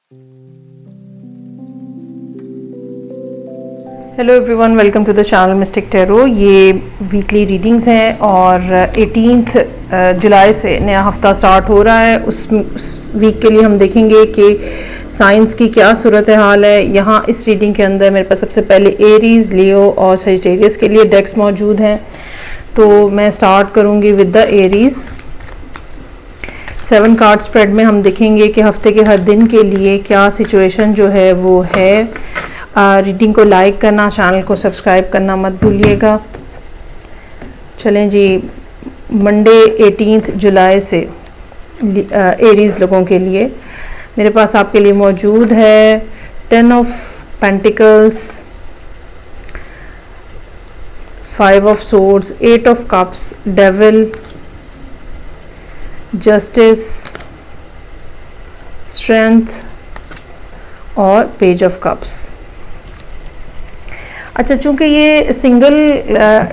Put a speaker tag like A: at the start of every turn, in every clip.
A: Hello everyone, welcome to the channel Mystic Tarot. ये weekly readings हैं और 18 जुलाई से नया हफ्ता स्टार्ट हो रहा है। उस वीक के लिए हम देखेंगे कि साइंस की क्या सूरत हाल है। यहाँ इस रीडिंग के अंदर मेरे पास सबसे पहले एरीज, लियो और सजिटेरियस के लिए डेक्स मौजूद हैं। तो मैं स्टार्ट करूँगी with the Aries. 7 card spread में हम देखेंगे कि हफ्ते के हर दिन के लिए क्या सिचुएशन जो है वो है। रीडिंग को लाइक करना, चैनल को सब्सक्राइब करना मत भूलिएगा। चलें जी, मंडे 18 जुलाई से एरीज लोगों के लिए मेरे पास आपके लिए मौजूद है 10 of pentacles, 5 of swords, 8 of cups, devil, justice, strength और पेज ऑफ कप्स। अच्छा, चूंकि ये सिंगल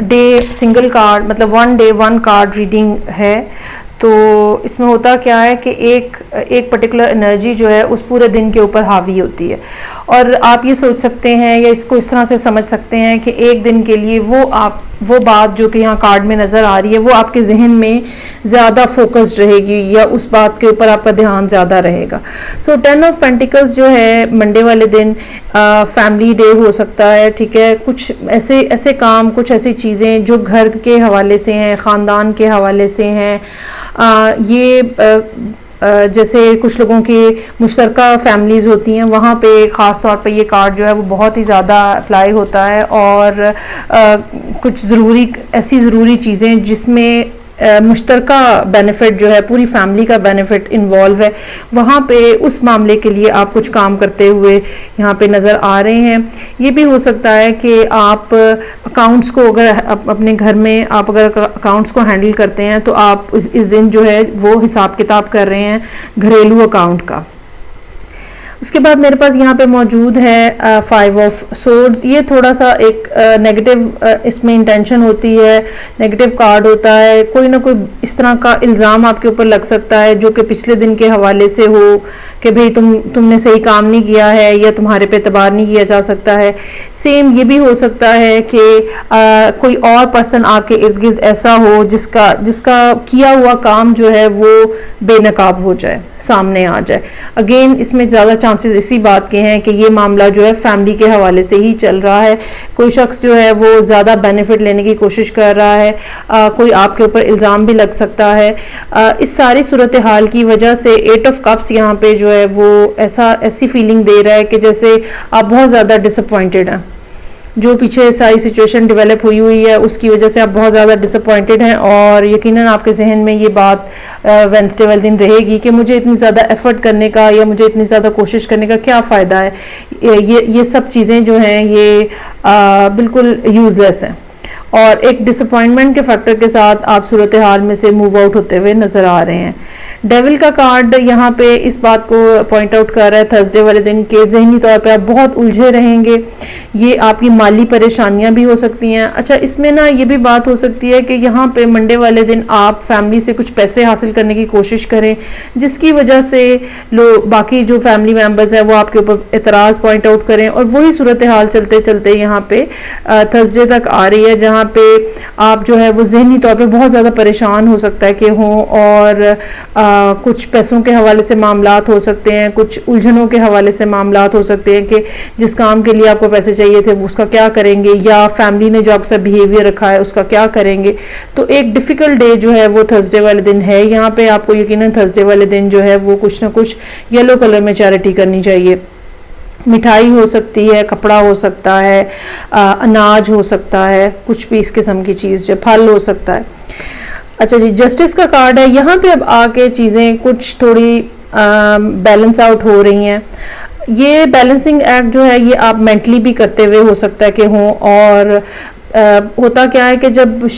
A: डे सिंगल कार्ड मतलब 1 डे 1 कार्ड रीडिंग है, तो इसमें होता क्या है कि एक पर्टिकुलर एनर्जी जो है उस पूरे दिन के ऊपर हावी होती है। और आप ये सोच सकते हैं या इसको इस तरह से समझ सकते हैं कि एक दिन के लिए वो बात जो कि यहाँ कार्ड में नज़र आ रही है वो आपके जहन में ज़्यादा फोकस्ड रहेगी या उस बात के ऊपर आपका ध्यान ज़्यादा रहेगा। सो 10 ऑफ पेंटिकल्स जो है मंडे वाले दिन फैमिली डे हो सकता है, ठीक है। कुछ ऐसे काम, कुछ ऐसी चीज़ें जो घर के हवाले से हैं, ख़ानदान के हवाले से हैं। जैसे कुछ लोगों की मुश्तरका फैमिलीज़ होती हैं, वहाँ पे ख़ास तौर पे ये कार्ड जो है वो बहुत ही ज़्यादा अप्लाई होता है। और कुछ ऐसी ज़रूरी चीज़ें जिसमें मुश्तरका बेनिफिट जो है, पूरी फैमिली का बेनिफिट इन्वॉल्व है, वहाँ पे उस मामले के लिए आप कुछ काम करते हुए यहाँ पे नज़र आ रहे हैं। ये भी हो सकता है कि आप अकाउंट्स को, अगर अपने घर में आप अगर अकाउंट्स को हैंडल करते हैं तो आप इस दिन जो है वो हिसाब किताब कर रहे हैं घरेलू अकाउंट का। उसके बाद मेरे पास यहाँ पे मौजूद है 5 ऑफ सोर्ड्स। ये थोड़ा सा एक नेगेटिव इसमें इंटेंशन होती है, नेगेटिव कार्ड होता है। कोई ना कोई इस तरह का इल्ज़ाम आपके ऊपर लग सकता है जो कि पिछले दिन के हवाले से हो कि भाई तुमने सही काम नहीं किया है या तुम्हारे पे एतबार नहीं किया जा सकता है। सेम ये भी हो सकता है कि कोई और पर्सन आपके इर्द गिर्द ऐसा हो जिसका किया हुआ काम जो है वो बेनकाब हो जाए, सामने आ जाए। अगेन इसमें ज़्यादा चांसेस इसी बात के हैं कि ये मामला जो है फैमिली के हवाले से ही चल रहा है। कोई शख्स जो है वो ज़्यादा बेनिफिट लेने की कोशिश कर रहा है, कोई आपके ऊपर इल्ज़ाम भी लग सकता है। इस सारी सूरत हाल की वजह से 8 ऑफ कप्स यहाँ पे जो है वो ऐसी फीलिंग दे रहा है कि जैसे आप बहुत ज़्यादा डिसअपॉइंटेड हैं। जो पीछे सारी सिचुएशन डेवलप हुई है उसकी वजह से आप बहुत ज़्यादा डिसअपॉइंटेड हैं और यकीनन आपके जहन में ये बात वेडनेसडे वाले दिन रहेगी कि मुझे इतनी ज़्यादा एफर्ट करने का या मुझे इतनी ज़्यादा कोशिश करने का क्या फ़ायदा है। ये सब चीज़ें जो हैं ये बिल्कुल यूज़लेस हैं और एक डिसअपॉइंटमेंट के फैक्टर के साथ आप सूरत हाल में से मूव आउट होते हुए नज़र आ रहे हैं। डेविल का कार्ड यहाँ पे इस बात को पॉइंट आउट कर रहा है थर्सडे वाले दिन के जहनी तौर पे आप बहुत उलझे रहेंगे। ये आपकी माली परेशानियां भी हो सकती हैं। अच्छा, इसमें ना ये भी बात हो सकती है कि यहाँ पे मंडे वाले दिन आप फैमिली से कुछ पैसे हासिल करने की कोशिश करें जिसकी वजह से बाकी जो फैमिली मेम्बर्स हैं वो आपके ऊपर एतराज़ पॉइंट आउट करें और वही सूरत हाल चलते चलते यहाँ पे थर्सडे तक आ रही है जहाँ पे आप जो है वो ज़हनी तौर पे बहुत ज़्यादा परेशान हो सकता है कि हों और कुछ पैसों के हवाले से मामलात हो सकते हैं, कुछ उलझनों के हवाले से मामलात हो सकते हैं कि जिस काम के लिए आपको पैसे चाहिए थे उसका क्या करेंगे या फैमिली ने जो आपके साथ बिहेवियर रखा है उसका क्या करेंगे। तो एक डिफ़िकल्ट डे जो है वो थर्सडे वाले दिन है। यहाँ पे आपको यकीनन थर्सडे वाले दिन जो है वो कुछ ना कुछ येलो कलर में चैरिटी करनी चाहिए। मिठाई हो सकती है, कपड़ा हो सकता है, अनाज हो सकता है, कुछ भी इस किस्म की चीज़ जो फल हो सकता है। अच्छा जी, जस्टिस का कार्ड है। यहाँ पे अब आके चीज़ें कुछ थोड़ी बैलेंस आउट हो रही हैं। ये बैलेंसिंग एक्ट जो है ये आप मेंटली भी करते हुए हो सकता है कि हों और होता क्या है कि जब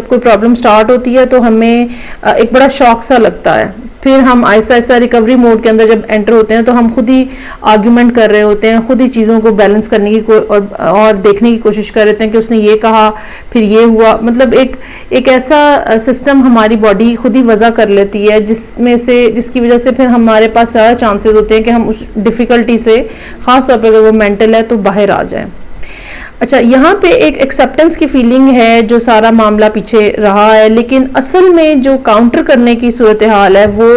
A: कोई प्रॉब्लम स्टार्ट होती है तो हमें एक बड़ा शॉक सा लगता है, फिर हम आहिस्ता आहिस्ता रिकवरी मोड के अंदर जब एंटर होते हैं तो हम खुद ही आर्ग्यूमेंट कर रहे होते हैं, खुद ही चीज़ों को बैलेंस करने की और देखने की कोशिश कर रहे होते हैं कि उसने ये कहा फिर ये हुआ, मतलब एक ऐसा सिस्टम हमारी बॉडी खुद ही वजह कर लेती है जिसकी वजह से फिर हमारे पास ज़्यादा चांसेस होते हैं कि हम उस डिफ़िकल्टी से, ख़ास तौर पर अगर वो मेंटल है, तो बाहर आ जाएं। अच्छा, यहाँ पे एक एक्सेप्टेंस की फीलिंग है जो सारा मामला पीछे रहा है, लेकिन असल में जो काउंटर करने की सूरत हाल है वो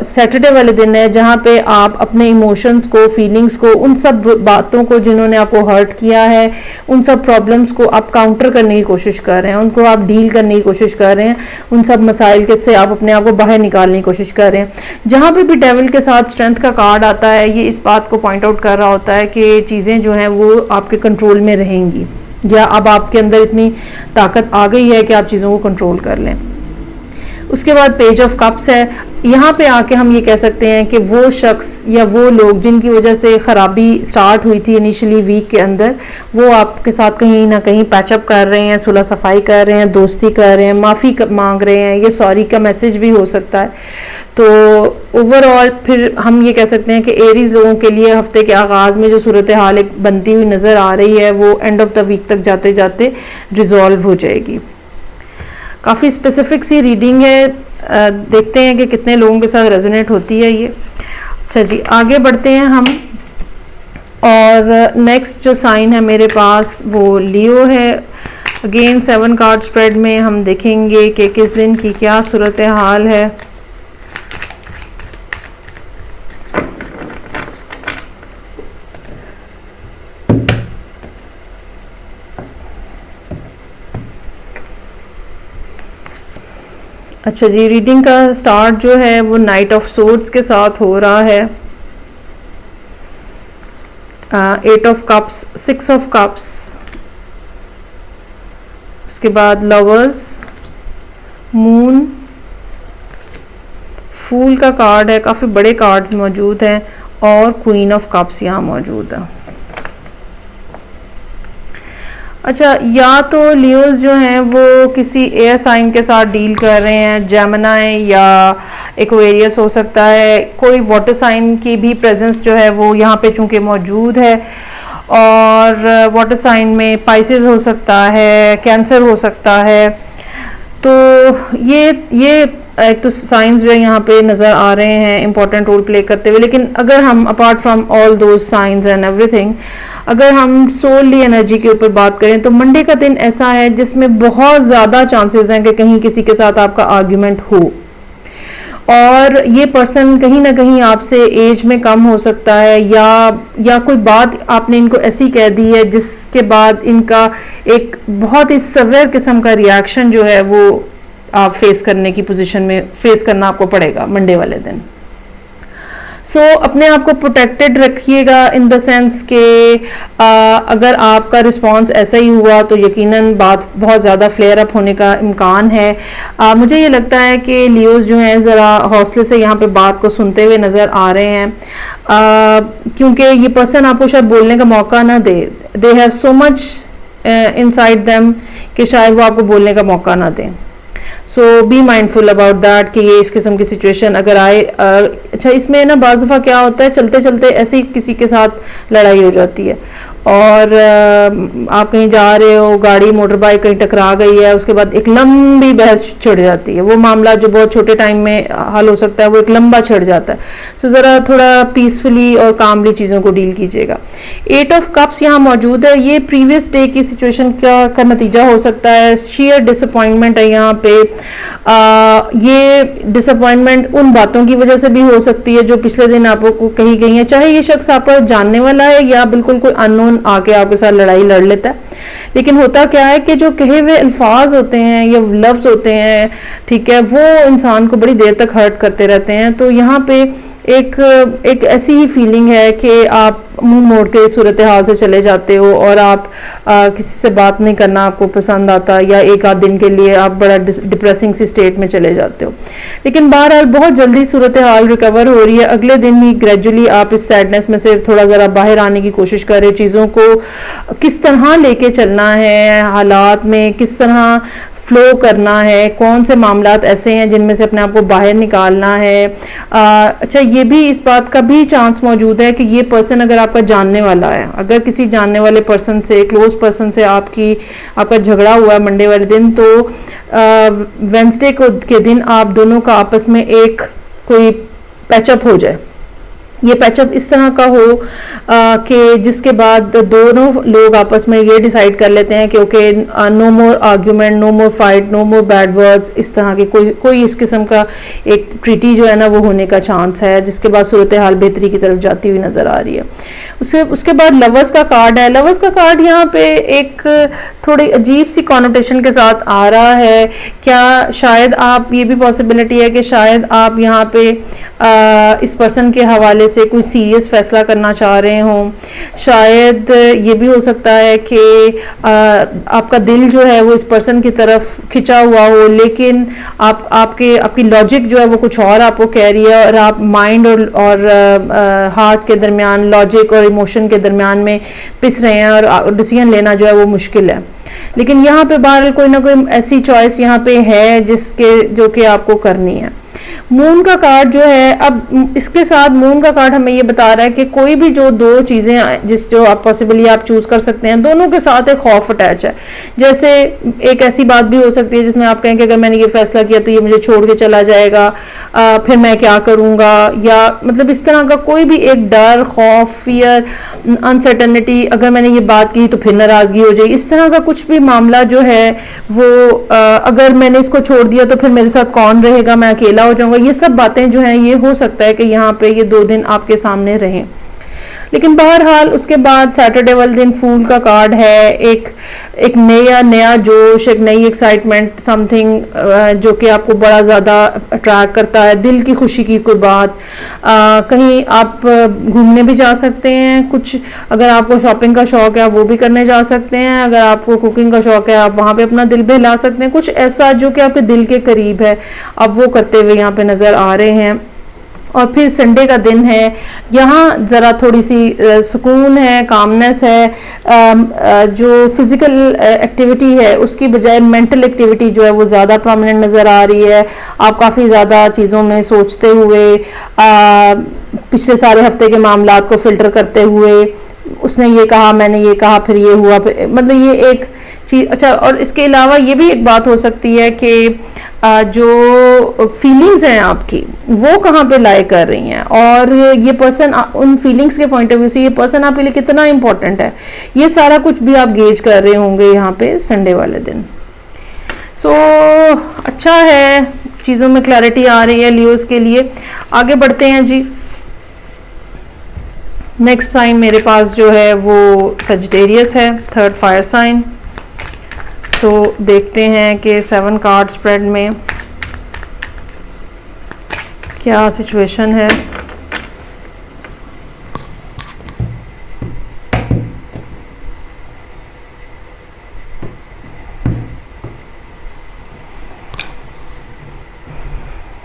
A: सैटरडे वाले दिन है, जहाँ पे आप अपने इमोशंस को, फीलिंग्स को, उन सब बातों को जिन्होंने आपको हर्ट किया है, उन सब प्रॉब्लम्स को आप काउंटर करने की कोशिश कर रहे हैं, उनको आप डील करने की कोशिश कर रहे हैं, उन सब मसाइल के से आप अपने आप को बाहर निकालने की कोशिश कर रहे हैं। जहाँ पे भी डेविल के साथ स्ट्रेंथ का कार्ड आता है, ये इस बात को पॉइंट आउट कर रहा होता है कि चीज़ें जो हैं वो आपके कंट्रोल में रहेंगी, या अब आपके अंदर इतनी ताकत आ गई है कि आप चीज़ों को कंट्रोल कर लें। उसके बाद पेज ऑफ कप्स है। यहाँ पे आके हम ये कह सकते हैं कि वो शख्स या वो लोग जिनकी वजह से ख़राबी स्टार्ट हुई थी इनिशियली वीक के अंदर, वो आपके साथ कहीं ना कहीं पैचअप कर रहे हैं, सुलह सफाई कर रहे हैं, दोस्ती कर रहे हैं, माफ़ी मांग रहे हैं, ये सॉरी का मैसेज भी हो सकता है। तो ओवरऑल फिर हम ये कह सकते हैं कि एरीज लोगों के लिए हफ्ते के आगाज़ में जो सूरत हाल एक बनती हुई नज़र आ रही है वो एंड ऑफ द वीक तक जाते जाते रिजॉल्व हो जाएगी। काफ़ी स्पेसिफिक सी रीडिंग है, देखते हैं कि कितने लोगों के साथ रेजोनेट होती है ये। अच्छा जी, आगे बढ़ते हैं हम, और नेक्स्ट जो साइन है मेरे पास वो लियो है। अगेन 7 कार्ड स्प्रेड में हम देखेंगे कि किस दिन की क्या सूरत हाल है। अच्छा जी, रीडिंग का स्टार्ट जो है वो नाइट ऑफ सोर्ड्स के साथ हो रहा है, 8 ऑफ कप्स, 6 ऑफ कप्स, उसके बाद लवर्स, मून, फूल का कार्ड है, काफ़ी बड़े कार्ड मौजूद हैं, और क्वीन ऑफ कप्स यहाँ मौजूद है। अच्छा, या तो लियोज जो हैं वो किसी एयर साइन के साथ डील कर रहे हैं, जेमिनी या एक्वेरियस हो सकता है, कोई वाटर साइन की भी प्रेजेंस जो है वो यहाँ पे चूंकि मौजूद है, और वाटर साइन में पाइसेस हो सकता है, कैंसर हो सकता है। तो ये एक तो साइंस जो है यहाँ पे नज़र आ रहे हैं इंपॉर्टेंट रोल प्ले करते हुए। लेकिन अगर हम apart from all those science and everything, अगर हम सोलली एनर्जी के ऊपर बात करें तो मंडे का दिन ऐसा है जिसमें बहुत ज़्यादा चांसेस हैं कि कहीं किसी के साथ आपका आर्ग्यूमेंट हो, और ये पर्सन कहीं ना कहीं आपसे एज में कम हो सकता है, या कोई बात आपने इनको ऐसी कह दी है जिसके बाद इनका एक बहुत ही सवेयर किस्म का रिएक्शन जो है वो आप फेस करने की पोजीशन में फेस करना आपको पड़ेगा मंडे वाले दिन। सो अपने आप को प्रोटेक्टेड रखिएगा इन द सेंस के अगर आपका रिस्पांस ऐसा ही हुआ तो यकीनन बात बहुत ज़्यादा फ्लेयर अप होने का इम्कान है। मुझे ये लगता है कि लियोज जो हैं ज़रा हौसले से यहाँ पे बात को सुनते हुए नज़र आ रहे हैं, क्योंकि ये पर्सन आपको शायद बोलने का मौका ना दे, they have so much inside them कि शायद वो आपको बोलने का मौका ना दें। So be mindful about that कि ये इस किस्म की सिचुएशन अगर आए। अच्छा, इसमें ना बाज़ दफ़ा क्या होता है, चलते चलते ऐसे ही किसी के साथ लड़ाई हो जाती है, और आप कहीं जा रहे हो, गाड़ी मोटर बाइक कहीं टकरा गई है, उसके बाद एक लंबी बहस छिड़ जाती है। वो मामला जो बहुत छोटे टाइम में हल हो सकता है वो एक लंबा छिड़ जाता है। सो ज़रा थोड़ा पीसफुली और कामली चीज़ों को डील कीजिएगा। 8 ऑफ कप्स यहाँ मौजूद है, ये प्रीवियस डे की सिचुएशन का नतीजा हो सकता है। शेयर डिसअपॉइंटमेंट है यहाँ पे। ये डिसअपॉइंटमेंट उन बातों की वजह से भी हो सकती है जो पिछले दिन आपको कही गई हैं, चाहे ये शख्स आप जानने वाला है या बिल्कुल कोई अननोन आके आपके साथ लड़ाई लड़ लेता है। लेकिन होता क्या है कि जो कहे हुए अल्फाज होते हैं या लफ्ज होते हैं, ठीक है, वो इंसान को बड़ी देर तक हर्ट करते रहते हैं। तो यहाँ पे एक एक ऐसी ही फीलिंग है कि आप मुंह मोड़ के सूरत हाल से चले जाते हो और आप किसी से बात नहीं करना आपको पसंद आता, या एक आध दिन के लिए आप बड़ा डिप्रेसिंग सी स्टेट में चले जाते हो। लेकिन बहरहाल बहुत जल्दी सूरत हाल रिकवर हो रही है, अगले दिन ही ग्रेजुअली आप इस सैडनेस में से थोड़ा ज़रा बाहर आने की कोशिश कर रहे हो, चीज़ों को किस तरह लेके चलना है, हालात में किस तरह फ्लो करना है, कौन से मामलात ऐसे हैं जिनमें से अपने आप को बाहर निकालना है। अच्छा, ये भी इस बात का भी चांस मौजूद है कि ये पर्सन अगर आपका जानने वाला है, अगर किसी जानने वाले पर्सन से, क्लोज पर्सन से आपका झगड़ा हुआ है मंडे वाले दिन, तो वेंसडे के दिन आप दोनों का आपस में एक कोई पैचअप हो जाए। ये पैचअप इस तरह का हो कि जिसके बाद दोनों लोग आपस में ये डिसाइड कर लेते हैं कि okay, no more argument, no more fight, no more bad words, इस तरह के कोई इस किस्म का एक ट्रीटी जो है ना वो होने का चांस है, जिसके बाद सूरत हाल बेहतरी की तरफ जाती हुई नज़र आ रही है। उसके बाद लवर्स का कार्ड है। लवर्स का कार्ड यहाँ पे एक थोड़ी अजीब सी कॉनोटेशन के साथ आ रहा है। क्या शायद आप, ये भी पॉसिबिलिटी है कि शायद आप यहाँ पे इस पर्सन के हवाले से कोई सीरियस फैसला करना चाह रहे हों। शायद ये भी हो सकता है कि आपका दिल जो है वो इस पर्सन की तरफ खिंचा हुआ हो, लेकिन आपकी लॉजिक जो है वो कुछ और आपको कह रही है, और आप माइंड और हार्ट के दरमियान, लॉजिक और इमोशन के दरमियान में पिस रहे हैं और डिसीजन लेना जो है वो मुश्किल है। लेकिन यहाँ पे बहरहाल कोई ना कोई ऐसी चॉइस यहाँ पे है जो कि आपको करनी है। मून का कार्ड जो है, अब इसके साथ मून का कार्ड हमें ये बता रहा है कि कोई भी जो दो चीज़ें जो आप पॉसिबली आप चूज कर सकते हैं, दोनों के साथ एक खौफ अटैच है। जैसे एक ऐसी बात भी हो सकती है जिसमें आप कहें कि अगर मैंने ये फैसला किया तो ये मुझे छोड़ के चला जाएगा, फिर मैं क्या करूँगा, या मतलब इस तरह का कोई भी एक डर, खौफ, फियर, अनसर्टेनिटी, अगर मैंने ये बात की तो फिर नाराज़गी हो जाएगी, इस तरह का कुछ भी मामला जो है वो अगर मैंने इसको छोड़ दिया तो फिर मेरे साथ कौन रहेगा, मैं अकेला हो जाऊंगा, ये सब बातें जो हैं ये हो सकता है कि यहाँ पे ये 2 दिन आपके सामने रहें। लेकिन बहरहाल उसके बाद सैटरडे वाले दिन फूल का कार्ड है, एक नया जोश, एक नई एक्साइटमेंट, समथिंग जो कि आपको बड़ा ज़्यादा अट्रैक्ट करता है, दिल की खुशी की कोई बात। कहीं आप घूमने भी जा सकते हैं, कुछ अगर आपको शॉपिंग का शौक है आप वो भी करने जा सकते हैं, अगर आपको कुकिंग का शौक है आप वहाँ पे अपना दिल बहला सकते हैं। कुछ ऐसा जो कि आपके दिल के करीब है आप वो करते हुए यहाँ पे नज़र आ रहे हैं। और फिर संडे का दिन है, यहाँ ज़रा थोड़ी सी सुकून है, कामनेस है। जो फिज़िकल एक्टिविटी है उसकी बजाय मेंटल एक्टिविटी जो है वो ज़्यादा प्रोमिनेंट नज़र आ रही है। आप काफ़ी ज़्यादा चीज़ों में सोचते हुए, पिछले सारे हफ्ते के मामलात को फ़िल्टर करते हुए, उसने ये कहा, मैंने ये कहा, फिर ये हुआ, फिर मतलब ये एक चीज़। अच्छा, और इसके अलावा ये भी एक बात हो सकती है कि जो फीलिंग्स हैं आपकी वो कहाँ पे लाई कर रही हैं, और ये पर्सन उन फीलिंग्स के पॉइंट ऑफ व्यू से ये पर्सन आपके लिए कितना इम्पोर्टेंट है, ये सारा कुछ भी आप गेज कर रहे होंगे यहाँ पे संडे वाले दिन। सो अच्छा है, चीज़ों में क्लैरिटी आ रही है लियोस के लिए। आगे बढ़ते हैं जी। नेक्स्ट साइन मेरे पास जो है वो सजिटेरियस है, 3rd फायर साइन। तो देखते हैं कि 7 कार्ड स्प्रेड में क्या सिचुएशन है।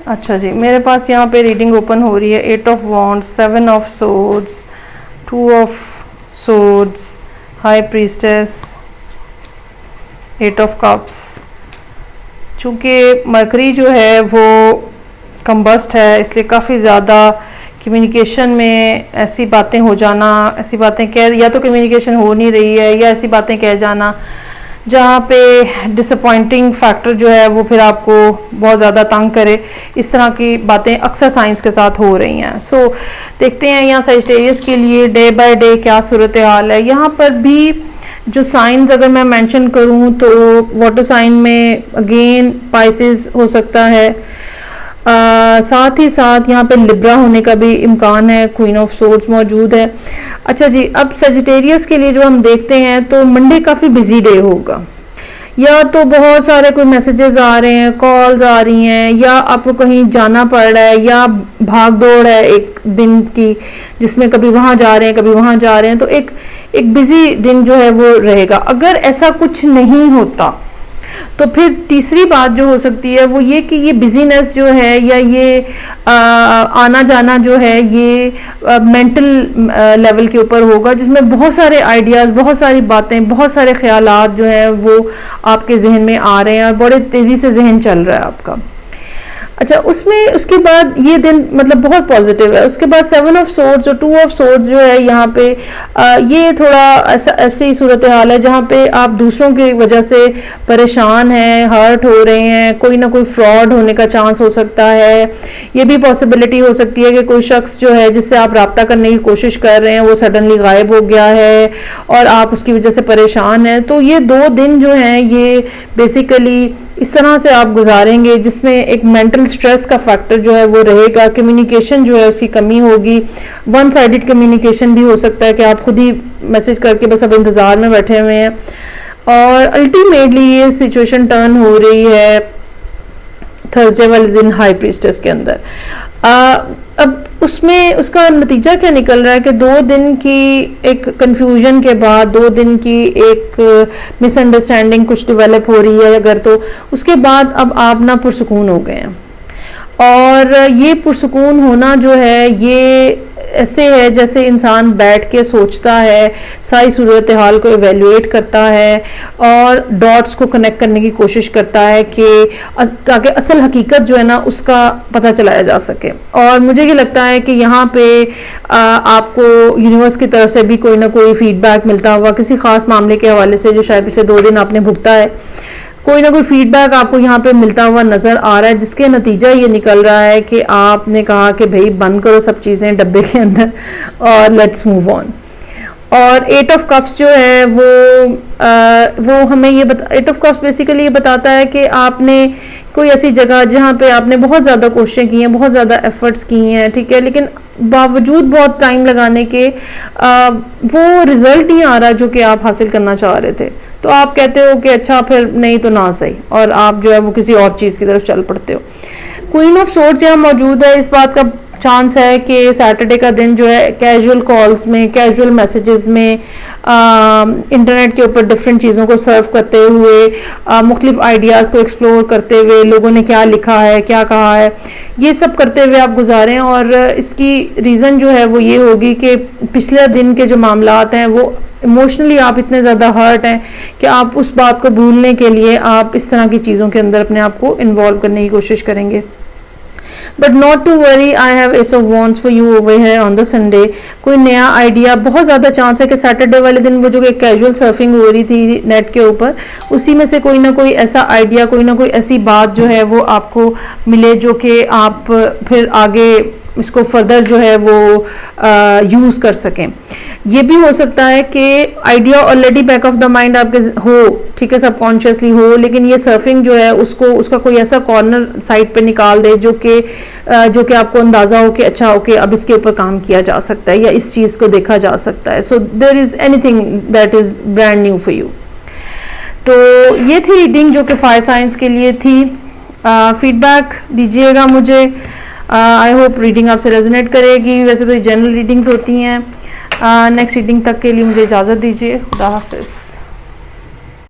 A: अच्छा जी, मेरे पास यहाँ पे रीडिंग ओपन हो रही है। 8 of wands, 7 of swords, 2 of swords, high priestess, 8 of cups. चूँकि मरकरी जो है वो कंबस्ट है, इसलिए काफ़ी ज़्यादा कम्युनिकेशन में ऐसी बातें हो जाना, ऐसी बातें कह, या तो कम्युनिकेशन हो नहीं रही है या ऐसी बातें कह जाना जहाँ पे डिसअपॉइंटिंग फैक्टर जो है वो फिर आपको बहुत ज़्यादा तंग करे, इस तरह की बातें अक्सर साइंस के साथ हो रही हैं। सो देखते हैं यहाँ सजिटेरियस के लिए डे बाय डे क्या सूरत हाल है। यहाँ पर भी जो साइंस अगर मैं मेंशन करूँ तो वाटर साइन में अगेन पाइसेस हो सकता है, साथ ही साथ यहाँ पे लिब्रा होने का भी इम्कान है, क्वीन ऑफ सोर्ड्स मौजूद है। अच्छा जी, अब सजिटेरियस के लिए जो हम देखते हैं तो मंडे काफ़ी बिजी डे होगा। या तो बहुत सारे कोई मैसेजेस आ रहे हैं, कॉल्स आ रही हैं, या आपको कहीं जाना पड़ रहा है, या भाग दौड़ है एक दिन की जिसमें कभी वहाँ जा रहे हैं कभी वहाँ जा रहे हैं, तो एक बिजी दिन जो है वो रहेगा। अगर ऐसा कुछ नहीं होता तो फिर तीसरी बात जो हो सकती है वो ये कि ये बिजीनेस जो है या ये आना जाना जो है ये मेंटल लेवल के ऊपर होगा, जिसमें बहुत सारे आइडियाज़, बहुत सारी बातें, बहुत सारे ख्यालात जो हैं वो आपके जहन में आ रहे हैं और बड़े तेज़ी से जहन चल रहा है आपका। अच्छा, उसमें उसके बाद ये दिन मतलब बहुत पॉजिटिव है। उसके बाद 7 ऑफ सोर्ड्स और 2 ऑफ सोर्ड्स जो है यहाँ पे ये थोड़ा ऐसी सूरत हाल है जहाँ पे आप दूसरों की वजह से परेशान हैं, हर्ट हो रहे हैं, कोई ना कोई फ्रॉड होने का चांस हो सकता है। ये भी पॉसिबिलिटी हो सकती है कि कोई शख्स जो है जिससे आप रब्ता करने की कोशिश कर रहे हैं वो सडनली गायब हो गया है और आप उसकी वजह से परेशान हैं। तो ये 2 दिन जो हैं ये बेसिकली इस तरह से आप गुजारेंगे जिसमें एक मेंटल स्ट्रेस का फैक्टर जो है वो रहेगा, कम्युनिकेशन जो है उसकी कमी होगी, वन साइडेड कम्युनिकेशन भी हो सकता है कि आप खुद ही मैसेज करके बस अब इंतज़ार में बैठे हुए हैं। और अल्टीमेटली ये सिचुएशन टर्न हो रही है थर्सडे वाले दिन हाई प्रीस्टेस के अंदर। अब उसमें उसका नतीजा क्या निकल रहा है कि 2 दिन की एक कंफ्यूजन के बाद, 2 दिन की एक मिसअंडरस्टैंडिंग कुछ डेवलप हो रही है अगर, तो उसके बाद अब आप ना पुरसुकून हो गए हैं। और ये पुरसुकून होना जो है ये ऐसे है जैसे इंसान बैठ के सोचता है, सारी सूरत हाल को एवेल्युएट करता है और डॉट्स को कनेक्ट करने की कोशिश करता है कि ताकि असल हकीकत जो है ना उसका पता चलाया जा सके। और मुझे ये लगता है कि यहाँ पे आपको यूनिवर्स की तरफ से भी कोई ना कोई फीडबैक मिलता हुआ किसी ख़ास मामले के हवाले से जो शायद पिछले 2 दिन आपने भुगता है, कोई ना कोई फीडबैक आपको यहाँ पे मिलता हुआ नज़र आ रहा है, जिसके नतीजा ये निकल रहा है कि आपने कहा कि भाई बंद करो सब चीज़ें डब्बे के अंदर और लेट्स मूव ऑन। और 8 ऑफ कप्स जो है वो हमें ये 8 ऑफ कप्स बेसिकली ये बताता है कि आपने कोई ऐसी जगह जहाँ पे आपने बहुत ज़्यादा कोशिशें की हैं, बहुत ज़्यादा एफर्ट्स की हैं, ठीक है, लेकिन बावजूद बहुत टाइम लगाने के वो रिज़ल्ट नहीं आ रहा जो कि आप हासिल करना चाह रहे थे। तो आप कहते हो कि अच्छा फिर नहीं तो ना सही, और आप जो है वो किसी और चीज़ की तरफ चल पड़ते हो। क्वीन ऑफ सोर्ड्स यहाँ मौजूद है, इस बात का चांस है कि सैटरडे का दिन जो है कैजुअल कॉल्स में, कैजुअल मैसेजेस में, इंटरनेट के ऊपर डिफरेंट चीज़ों को सर्व करते हुए, मुख्तलिफ आइडियाज़ को एक्सप्लोर करते हुए, लोगों ने क्या लिखा है, क्या कहा है, ये सब करते हुए आप गुजारें। और इसकी रीज़न जो है वो ये होगी कि पिछले दिन के जो मामलात हैं वो इमोशनली आप इतने ज़्यादा हर्ट हैं कि आप उस बात को भूलने के लिए आप इस तरह की चीज़ों के अंदर अपने आप को इन्वॉल्व करने की कोशिश करेंगे। But not to worry, I have ace of wands for you over here on the Sunday. कोई नया आइडिया, बहुत ज़्यादा चांस है कि सैटरडे वाले दिन वो जो एक कैजुअल सर्फिंग हो रही थी नेट के ऊपर, उसी में से कोई ना कोई ऐसा आइडिया, कोई ना कोई ऐसी बात जो है वो आपको मिले जो कि आप फिर आगे इसको फर्दर जो है वो यूज़ कर सकें। ये भी हो सकता है कि idea already back of the mind आपके हो, ठीक है, सबकॉन्शियसली हो, लेकिन ये सर्फिंग जो है उसका कोई ऐसा कॉर्नर साइड पे निकाल दे जो कि आपको अंदाज़ा हो कि अच्छा ओके अब इसके ऊपर काम किया जा सकता है या इस चीज़ को देखा जा सकता है। So there is anything that is brand new for you. तो ये थी रीडिंग जो कि फायर साइंस के लिए थी। फीडबैक दीजिएगा मुझे। आई होप रीडिंग आपसे रेजोनेट करेगी। वैसे तो जनरल रीडिंग्स होती हैं। नेक्स्ट रीडिंग तक के लिए मुझे इजाज़त दीजिए। खुदा हाफिज़।